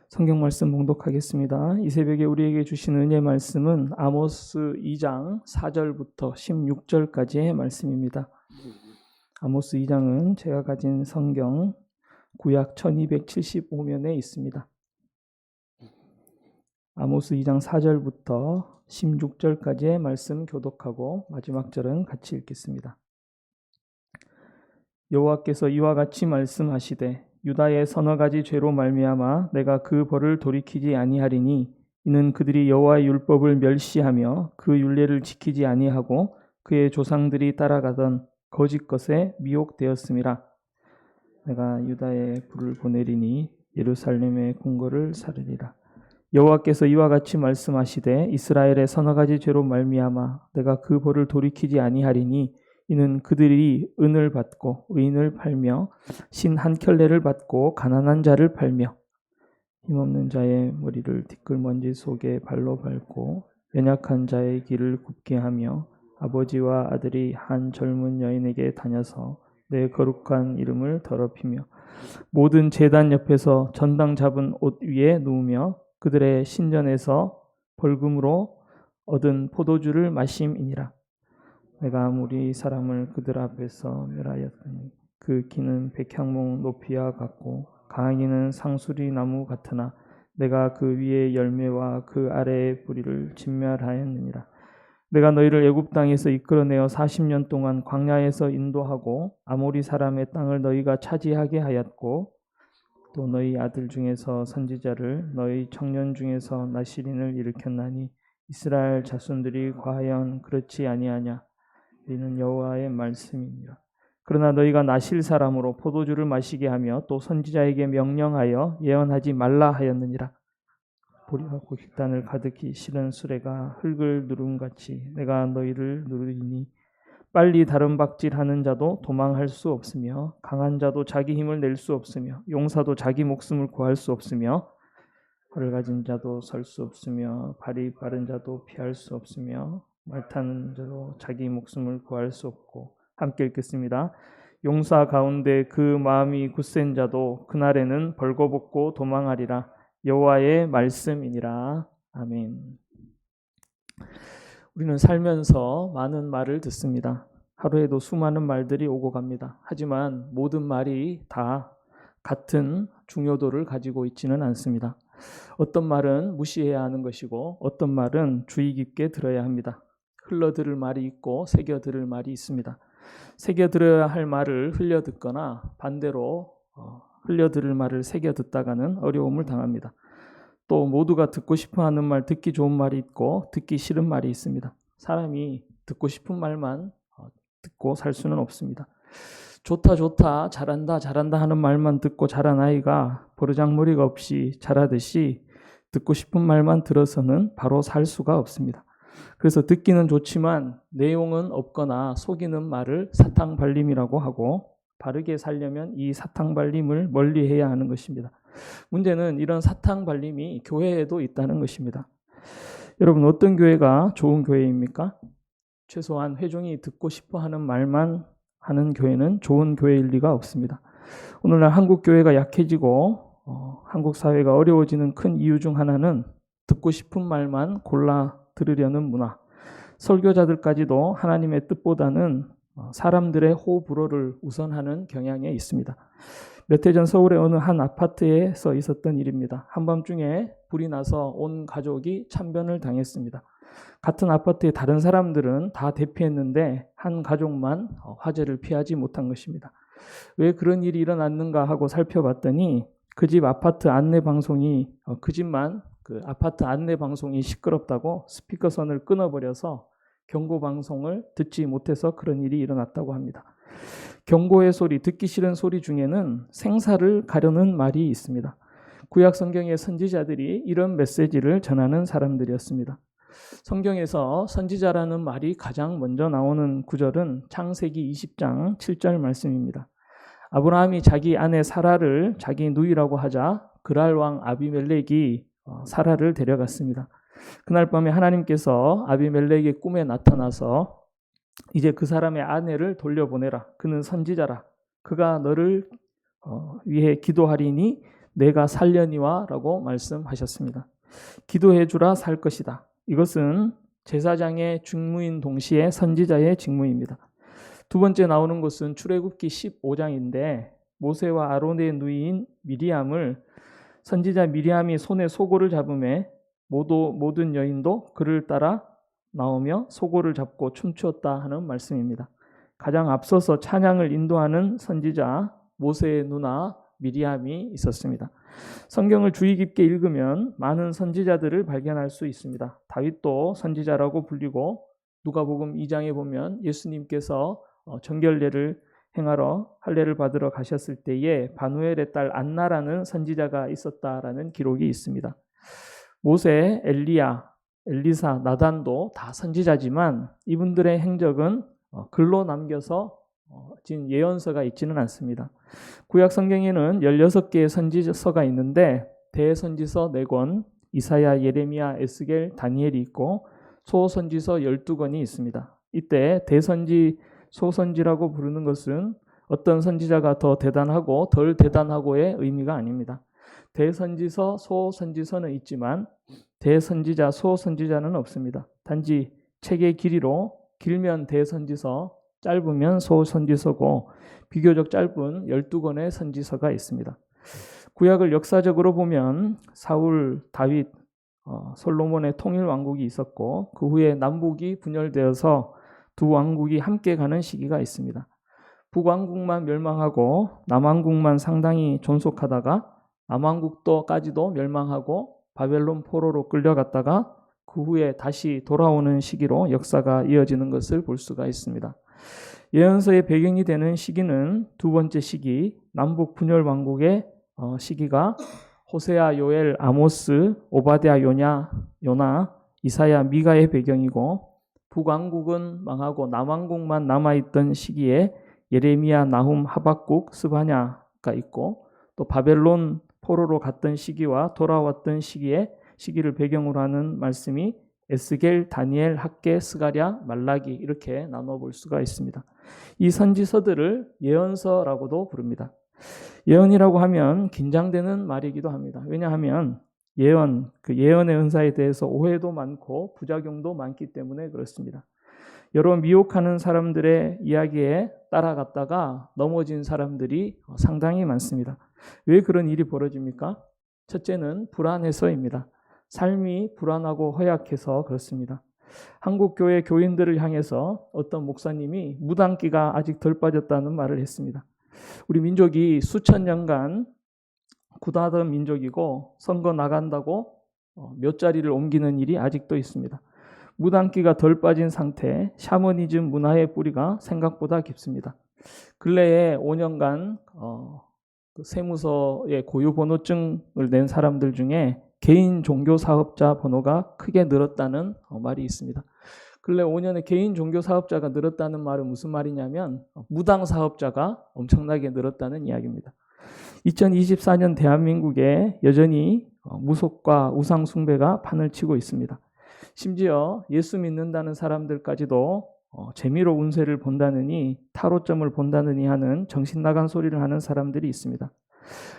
성경 말씀 봉독하겠습니다. 이 새벽에 우리에게 주신 은혜 말씀은 아모스 2장 4절부터 16절까지의 말씀입니다. 아모스 2장은 제가 가진 성경 구약 1275면에 있습니다. 아모스 2장 4절부터 16절까지의 말씀 교독하고 마지막 절은 같이 읽겠습니다. 여호와께서 이와 같이 말씀하시되 유다의 서너 가지 죄로 말미암아 내가 그 벌을 돌이키지 아니하리니 이는 그들이 여호와의 율법을 멸시하며 그 율례를 지키지 아니하고 그의 조상들이 따라가던 거짓 것에 미혹되었음이라. 내가 유다에 불을 보내리니 예루살렘의 궁궐을 사르리라. 여호와께서 이와 같이 말씀하시되 이스라엘의 서너 가지 죄로 말미암아 내가 그 벌을 돌이키지 아니하리니 이는 그들이 은을 받고 의인을 팔며 신 한 켤레를 받고 가난한 자를 팔며 힘없는 자의 머리를 티끌먼지 속에 발로 밟고 연약한 자의 길을 굽게 하며 아버지와 아들이 한 젊은 여인에게 다녀서 내 거룩한 이름을 더럽히며 모든 제단 옆에서 전당 잡은 옷 위에 누우며 그들의 신전에서 벌금으로 얻은 포도주를 마심이니라. 내가 아무리 사람을 그들 앞에서 멸하였더니 그 키는 백향목 높이와 같고 강이는 상수리 나무 같으나 내가 그 위에 열매와 그 아래의 뿌리를 진멸하였느니라. 내가 너희를 애굽 땅에서 이끌어내어 40년 동안 광야에서 인도하고 아모리 사람의 땅을 너희가 차지하게 하였고 또 너희 아들 중에서 선지자를 너희 청년 중에서 나시린을 일으켰나니 이스라엘 자손들이 과연 그렇지 아니하냐. 이는 여호와의 말씀이니라. 그러나 너희가 나실 사람으로 포도주를 마시게 하며 또 선지자에게 명령하여 예언하지 말라 하였느니라. 보리와 곡식단을 가득히 실은 수레가 흙을 누름같이 내가 너희를 누르리니 빨리 다름박질하는 자도 도망할 수 없으며 강한 자도 자기 힘을 낼 수 없으며 용사도 자기 목숨을 구할 수 없으며 활을 가진 자도 설 수 없으며 발이 빠른 자도 피할 수 없으며 말 타는 자도 자기 목숨을 구할 수 없고. 함께 읽겠습니다. 용사 가운데 그 마음이 굳센 자도 그날에는 벌거벗고 도망하리라. 여호와의 말씀이니라. 아멘. 우리는 살면서 많은 말을 듣습니다. 하루에도 수많은 말들이 오고 갑니다. 하지만 모든 말이 다 같은 중요도를 가지고 있지는 않습니다. 어떤 말은 무시해야 하는 것이고 어떤 말은 주의 깊게 들어야 합니다. 흘러들을 말이 있고 새겨들을 말이 있습니다. 새겨들어야 할 말을 흘려듣거나 반대로 흘려들을 말을 새겨듣다가는 어려움을 당합니다. 또 모두가 듣고 싶어하는 말, 듣기 좋은 말이 있고 듣기 싫은 말이 있습니다. 사람이 듣고 싶은 말만 듣고 살 수는 없습니다. 좋다 좋다 잘한다 잘한다 하는 말만 듣고 자란 아이가 버르장머리가 없이 자라듯이 듣고 싶은 말만 들어서는 바로 살 수가 없습니다. 그래서 듣기는 좋지만 내용은 없거나 속이는 말을 사탕발림이라고 하고 바르게 살려면 이 사탕발림을 멀리해야 하는 것입니다. 문제는 이런 사탕발림이 교회에도 있다는 것입니다. 여러분, 어떤 교회가 좋은 교회입니까? 최소한 회중이 듣고 싶어하는 말만 하는 교회는 좋은 교회일 리가 없습니다. 오늘날 한국 교회가 약해지고 한국 사회가 어려워지는 큰 이유 중 하나는 듣고 싶은 말만 골라 들으려는 문화. 설교자들까지도 하나님의 뜻보다는 사람들의 호불호를 우선하는 경향에 있습니다. 몇 해 전 서울의 어느 한 아파트에서 있었던 일입니다. 한밤중에 불이 나서 온 가족이 참변을 당했습니다. 같은 아파트의 다른 사람들은 다 대피했는데 한 가족만 화재를 피하지 못한 것입니다. 왜 그런 일이 일어났는가 하고 살펴봤더니 그 집 아파트 안내방송이 그 아파트 안내방송이 시끄럽다고 스피커선을 끊어버려서 경고방송을 듣지 못해서 그런 일이 일어났다고 합니다. 경고의 소리, 듣기 싫은 소리 중에는 생사를 가려는 말이 있습니다. 구약 성경의 선지자들이 이런 메시지를 전하는 사람들이었습니다. 성경에서 선지자라는 말이 가장 먼저 나오는 구절은 창세기 20장 7절 말씀입니다. 아브라함이 자기 아내 사라를 자기 누이라고 하자 그랄 왕 아비멜렉이 사라를 데려갔습니다. 그날 밤에 하나님께서 아비멜렉의 꿈에 나타나서 이제 그 사람의 아내를 돌려보내라. 그는 선지자라. 그가 너를 위해 기도하리니 내가 살려니와 라고 말씀하셨습니다. 기도해 주라 살 것이다. 이것은 제사장의 직무인 동시에 선지자의 직무입니다. 두 번째 나오는 것은 출애굽기 15장인데 모세와 아론의 누이인 미리암을 선지자 미리암이 손에 소고를 잡음에 모든 여인도 그를 따라 나오며 소고를 잡고 춤추었다 하는 말씀입니다. 가장 앞서서 찬양을 인도하는 선지자 모세의 누나 미리암이 있었습니다. 성경을 주의 깊게 읽으면 많은 선지자들을 발견할 수 있습니다. 다윗도 선지자라고 불리고 누가복음 2장에 보면 예수님께서 정결례를 행하러 할례를 받으러 가셨을 때에 바누엘의 딸 안나라는 선지자가 있었다라는 기록이 있습니다. 모세, 엘리야, 엘리사, 나단도 다 선지자지만 이분들의 행적은 글로 남겨서 진 예언서가 있지는 않습니다. 구약 성경에는 16개의 선지서가 있는데 대선지서 4권, 이사야, 예레미야, 에스겔, 다니엘이 있고 소선지서 12권이 있습니다. 이때 대선지, 소선지라고 부르는 것은 어떤 선지자가 더 대단하고 덜 대단하고의 의미가 아닙니다. 대선지서, 소선지서는 있지만 대선지자, 소선지자는 없습니다. 단지 책의 길이로 길면 대선지서, 짧으면 소선지서고 비교적 짧은 12권의 선지서가 있습니다. 구약을 역사적으로 보면 사울, 다윗, 솔로몬의 통일 왕국이 있었고 그 후에 남북이 분열되어서 두 왕국이 함께 가는 시기가 있습니다. 북왕국만 멸망하고 남왕국만 상당히 존속하다가 남왕국도까지도 멸망하고 바벨론 포로로 끌려갔다가 그 후에 다시 돌아오는 시기로 역사가 이어지는 것을 볼 수가 있습니다. 예언서의 배경이 되는 시기는 두 번째 시기, 남북 분열 왕국의 시기가 호세아, 요엘, 아모스, 오바댜, 요나, 이사야, 미가의 배경이고 북왕국은 망하고 남왕국만 남아있던 시기에 예레미야, 나훔, 하박국, 스바냐가 있고 또 바벨론 포로로 갔던 시기와 돌아왔던 시기를 배경으로 하는 말씀이 에스겔, 다니엘, 학개, 스가랴, 말라기 이렇게 나눠볼 수가 있습니다. 이 선지서들을 예언서라고도 부릅니다. 예언이라고 하면 긴장되는 말이기도 합니다. 왜냐하면 예언의 은사에 대해서 오해도 많고 부작용도 많기 때문에 그렇습니다. 여러 미혹하는 사람들의 이야기에 따라갔다가 넘어진 사람들이 상당히 많습니다. 왜 그런 일이 벌어집니까? 첫째는 불안해서입니다. 삶이 불안하고 허약해서 그렇습니다. 한국 교회 교인들을 향해서 어떤 목사님이 무당기가 아직 덜 빠졌다는 말을 했습니다. 우리 민족이 수천 년간 굳어던 민족이고 선거 나간다고 몇 자리를 옮기는 일이 아직도 있습니다. 무당기가 덜 빠진 상태, 샤머니즘 문화의 뿌리가 생각보다 깊습니다. 근래에 5년간 세무서에 고유번호증을 낸 사람들 중에 개인 종교 사업자 번호가 크게 늘었다는 말이 있습니다. 근래 5년에 개인 종교 사업자가 늘었다는 말은 무슨 말이냐면 무당 사업자가 엄청나게 늘었다는 이야기입니다. 2024년 대한민국에 여전히 무속과 우상 숭배가 판을 치고 있습니다. 심지어 예수 믿는다는 사람들까지도 재미로 운세를 본다느니 타로점을 본다느니 하는 정신 나간 소리를 하는 사람들이 있습니다.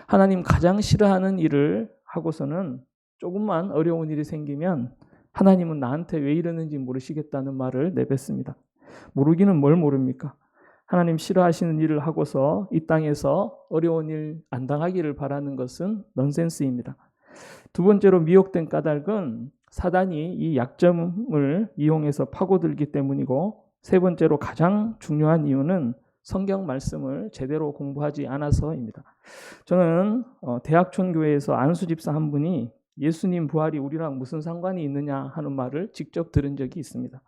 하나님 가장 싫어하는 일을 하고서는 조금만 어려운 일이 생기면 하나님은 나한테 왜 이러는지 모르시겠다는 말을 내뱉습니다. 모르기는 뭘 모릅니까? 하나님 싫어하시는 일을 하고서 이 땅에서 어려운 일 안 당하기를 바라는 것은 넌센스입니다. 두 번째로 미혹된 까닭은 사단이 이 약점을 이용해서 파고들기 때문이고 세 번째로 가장 중요한 이유는 성경 말씀을 제대로 공부하지 않아서입니다. 저는 대학촌 교회에서 안수 집사 한 분이 예수님 부활이 우리랑 무슨 상관이 있느냐 하는 말을 직접 들은 적이 있습니다.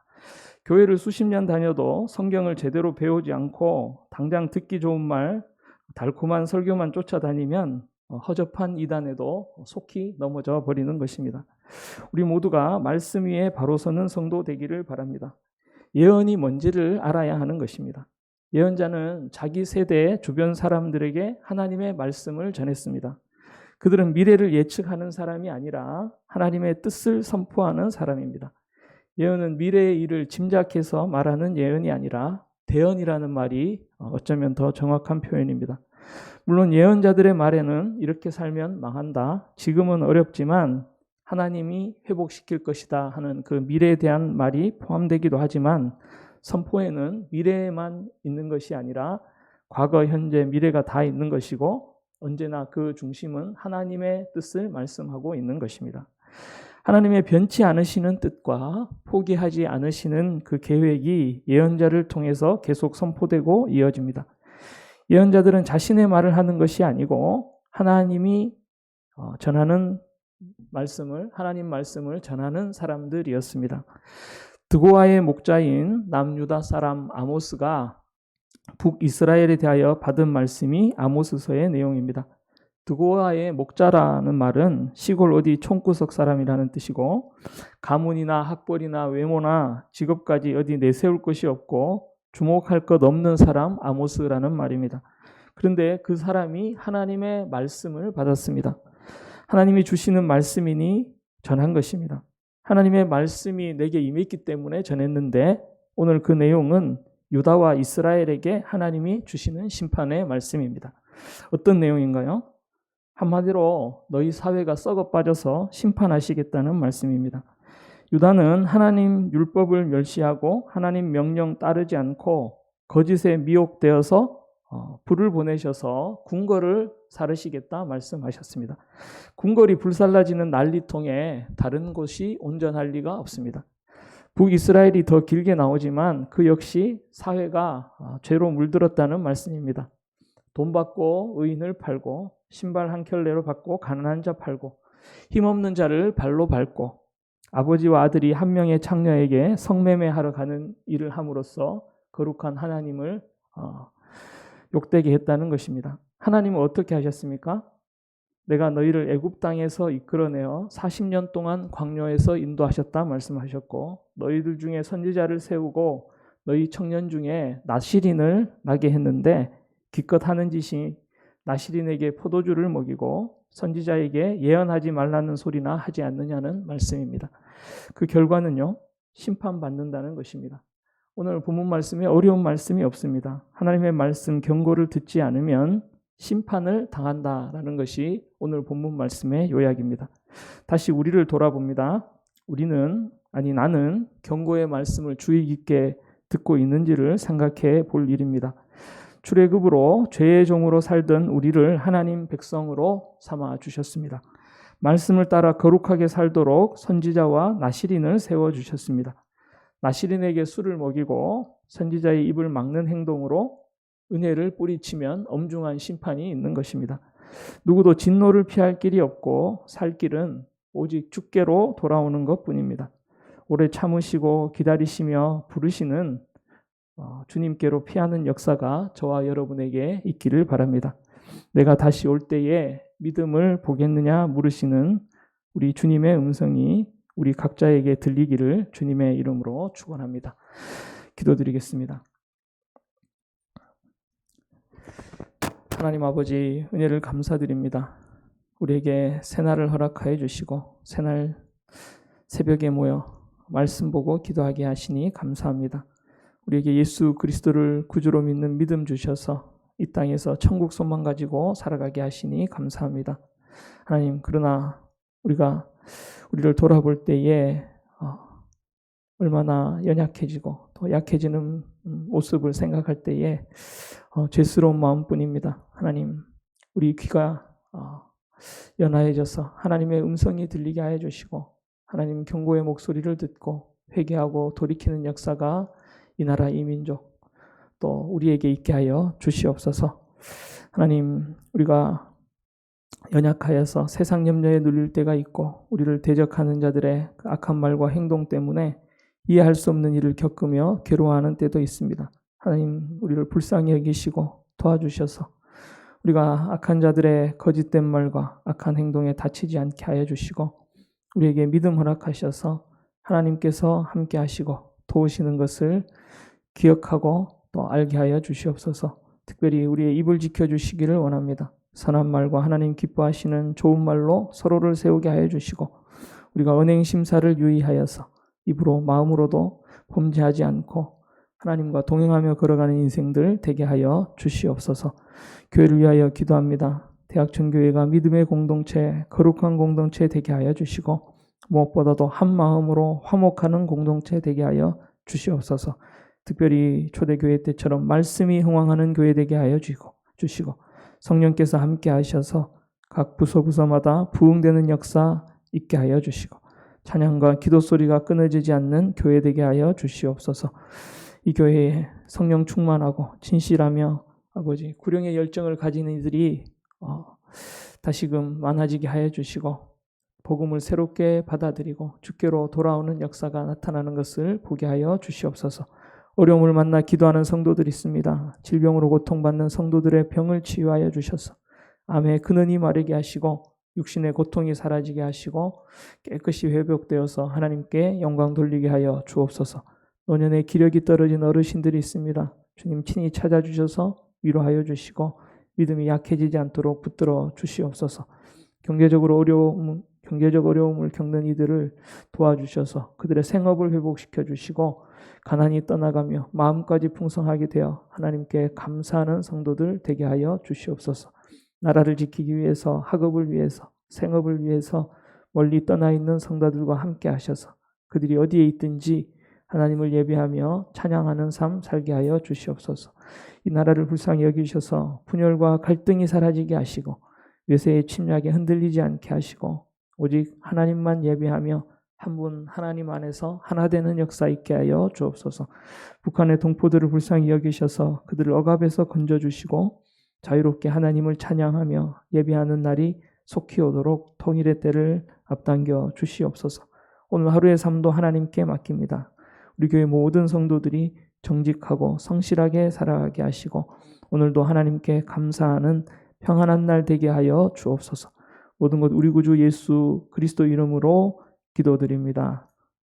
교회를 수십 년 다녀도 성경을 제대로 배우지 않고 당장 듣기 좋은 말, 달콤한 설교만 쫓아다니면 허접한 이단에도 속히 넘어져 버리는 것입니다. 우리 모두가 말씀 위에 바로 서는 성도 되기를 바랍니다. 예언이 뭔지를 알아야 하는 것입니다. 예언자는 자기 세대의 주변 사람들에게 하나님의 말씀을 전했습니다. 그들은 미래를 예측하는 사람이 아니라 하나님의 뜻을 선포하는 사람입니다. 예언은 미래의 일을 짐작해서 말하는 예언이 아니라 대언이라는 말이 어쩌면 더 정확한 표현입니다. 물론 예언자들의 말에는 이렇게 살면 망한다, 지금은 어렵지만 하나님이 회복시킬 것이다 하는 그 미래에 대한 말이 포함되기도 하지만 선포에는 미래에만 있는 것이 아니라 과거, 현재, 미래가 다 있는 것이고 언제나 그 중심은 하나님의 뜻을 말씀하고 있는 것입니다. 하나님의 변치 않으시는 뜻과 포기하지 않으시는 그 계획이 예언자를 통해서 계속 선포되고 이어집니다. 예언자들은 자신의 말을 하는 것이 아니고 하나님이 전하는 말씀을, 하나님 말씀을 전하는 사람들이었습니다. 드고아의 목자인 남유다 사람 아모스가 북이스라엘에 대하여 받은 말씀이 아모스서의 내용입니다. 드고아의 목자라는 말은 시골 어디 촌구석 사람이라는 뜻이고 가문이나 학벌이나 외모나 직업까지 어디 내세울 것이 없고 주목할 것 없는 사람 아모스라는 말입니다. 그런데 그 사람이 하나님의 말씀을 받았습니다. 하나님이 주시는 말씀이니 전한 것입니다. 하나님의 말씀이 내게 임했기 때문에 전했는데 오늘 그 내용은 유다와 이스라엘에게 하나님이 주시는 심판의 말씀입니다. 어떤 내용인가요? 한마디로 너희 사회가 썩어 빠져서 심판하시겠다는 말씀입니다. 유다는 하나님 율법을 멸시하고 하나님 명령 따르지 않고 거짓에 미혹되어서 불을 보내셔서 궁궐을 사르시겠다 말씀하셨습니다. 궁궐이 불살라지는 난리통에 다른 곳이 온전할 리가 없습니다. 북이스라엘이 더 길게 나오지만 그 역시 사회가 죄로 물들었다는 말씀입니다. 돈 받고 의인을 팔고 신발 한 켤레로 받고 가난한 자 팔고 힘없는 자를 발로 밟고 아버지와 아들이 한 명의 창녀에게 성매매하러 가는 일을 함으로써 거룩한 하나님을 욕되게 했다는 것입니다. 하나님은 어떻게 하셨습니까? 내가 너희를 애굽 땅에서 이끌어내어 40년 동안 광야에서 인도하셨다 말씀하셨고 너희들 중에 선지자를 세우고 너희 청년 중에 나시린을 나게 했는데 기껏 하는 짓이 나시린에게 포도주를 먹이고 선지자에게 예언하지 말라는 소리나 하지 않느냐는 말씀입니다. 그 결과는요, 심판받는다는 것입니다. 오늘 본문 말씀에 어려운 말씀이 없습니다. 하나님의 말씀 경고를 듣지 않으면 심판을 당한다라는 것이 오늘 본문 말씀의 요약입니다. 다시 우리를 돌아봅니다. 나는 경고의 말씀을 주의 깊게 듣고 있는지를 생각해 볼 일입니다. 출애굽으로 죄의 종으로 살던 우리를 하나님 백성으로 삼아 주셨습니다. 말씀을 따라 거룩하게 살도록 선지자와 나시린을 세워 주셨습니다. 나시린에게 술을 먹이고 선지자의 입을 막는 행동으로 은혜를 뿌리치면 엄중한 심판이 있는 것입니다. 누구도 진노를 피할 길이 없고 살 길은 오직 주께로 돌아오는 것뿐입니다. 오래 참으시고 기다리시며 부르시는 주님께로 피하는 역사가 저와 여러분에게 있기를 바랍니다. 내가 다시 올 때에 믿음을 보겠느냐 물으시는 우리 주님의 음성이 우리 각자에게 들리기를 주님의 이름으로 축원합니다. 기도드리겠습니다. 하나님 아버지, 은혜를 감사드립니다. 우리에게 새날을 허락하여 주시고 새날 새벽에 모여 말씀 보고 기도하게 하시니 감사합니다. 우리에게 예수 그리스도를 구주로 믿는 믿음 주셔서 이 땅에서 천국 소망 가지고 살아가게 하시니 감사합니다. 하나님, 그러나 우리를 돌아볼 때에 얼마나 연약해지고 더 약해지는 모습을 생각할 때에 죄스러운 마음뿐입니다. 하나님, 우리 귀가 연하여져서 하나님의 음성이 들리게 하여 주시고 하나님 경고의 목소리를 듣고 회개하고 돌이키는 역사가 이 나라 이 민족 또 우리에게 있게 하여 주시옵소서. 하나님, 우리가 연약하여서 세상 염려에 눌릴 때가 있고 우리를 대적하는 자들의 그 악한 말과 행동 때문에 이해할 수 없는 일을 겪으며 괴로워하는 때도 있습니다. 하나님, 우리를 불쌍히 여기시고 도와주셔서 우리가 악한 자들의 거짓된 말과 악한 행동에 다치지 않게 하여 주시고 우리에게 믿음 허락하셔서 하나님께서 함께 하시고 도우시는 것을 기억하고 또 알게 하여 주시옵소서. 특별히 우리의 입을 지켜주시기를 원합니다. 선한 말과 하나님 기뻐하시는 좋은 말로 서로를 세우게 하여 주시고 우리가 언행 심사를 유의하여서 입으로 마음으로도 범죄하지 않고 하나님과 동행하며 걸어가는 인생들 되게 하여 주시옵소서. 교회를 위하여 기도합니다. 대학천교회가 믿음의 공동체, 거룩한 공동체 되게 하여 주시고 무엇보다도 한 마음으로 화목하는 공동체 되게 하여 주시옵소서. 특별히 초대교회 때처럼 말씀이 흥왕하는 교회 되게 하여 주시고 성령께서 함께 하셔서 각 부서마다 부흥되는 역사 있게 하여 주시고 찬양과 기도 소리가 끊어지지 않는 교회 되게 하여 주시옵소서. 이 교회에 성령 충만하고 진실하며 아버지 구령의 열정을 가진 이들이 다시금 많아지게 하여 주시고 복음을 새롭게 받아들이고 주께로 돌아오는 역사가 나타나는 것을 보게 하여 주시옵소서. 어려움을 만나 기도하는 성도들이 있습니다. 질병으로 고통받는 성도들의 병을 치유하여 주셔서 암의 근원이 마르게 하시고 육신의 고통이 사라지게 하시고 깨끗이 회복되어서 하나님께 영광 돌리게 하여 주옵소서. 노년의 기력이 떨어진 어르신들이 있습니다. 주님 친히 찾아주셔서 위로하여 주시고 믿음이 약해지지 않도록 붙들어 주시옵소서. 경제적 어려움을 겪는 이들을 도와주셔서 그들의 생업을 회복시켜 주시고 가난이 떠나가며 마음까지 풍성하게 되어 하나님께 감사하는 성도들 되게 하여 주시옵소서. 나라를 지키기 위해서 학업을 위해서 생업을 위해서 멀리 떠나 있는 성도들과 함께 하셔서 그들이 어디에 있든지 하나님을 예배하며 찬양하는 삶 살게 하여 주시옵소서. 이 나라를 불쌍히 여기셔서 분열과 갈등이 사라지게 하시고 외세의 침략에 흔들리지 않게 하시고 오직 하나님만 예배하며 한 분 하나님 안에서 하나 되는 역사 있게 하여 주옵소서. 북한의 동포들을 불쌍히 여기셔서 그들을 억압에서 건져주시고 자유롭게 하나님을 찬양하며 예배하는 날이 속히 오도록 통일의 때를 앞당겨 주시옵소서. 오늘 하루의 삶도 하나님께 맡깁니다. 우리 교회 모든 성도들이 정직하고 성실하게 살아가게 하시고 오늘도 하나님께 감사하는 평안한 날 되게 하여 주옵소서. 모든 것 우리 구주 예수 그리스도 이름으로 기도드립니다.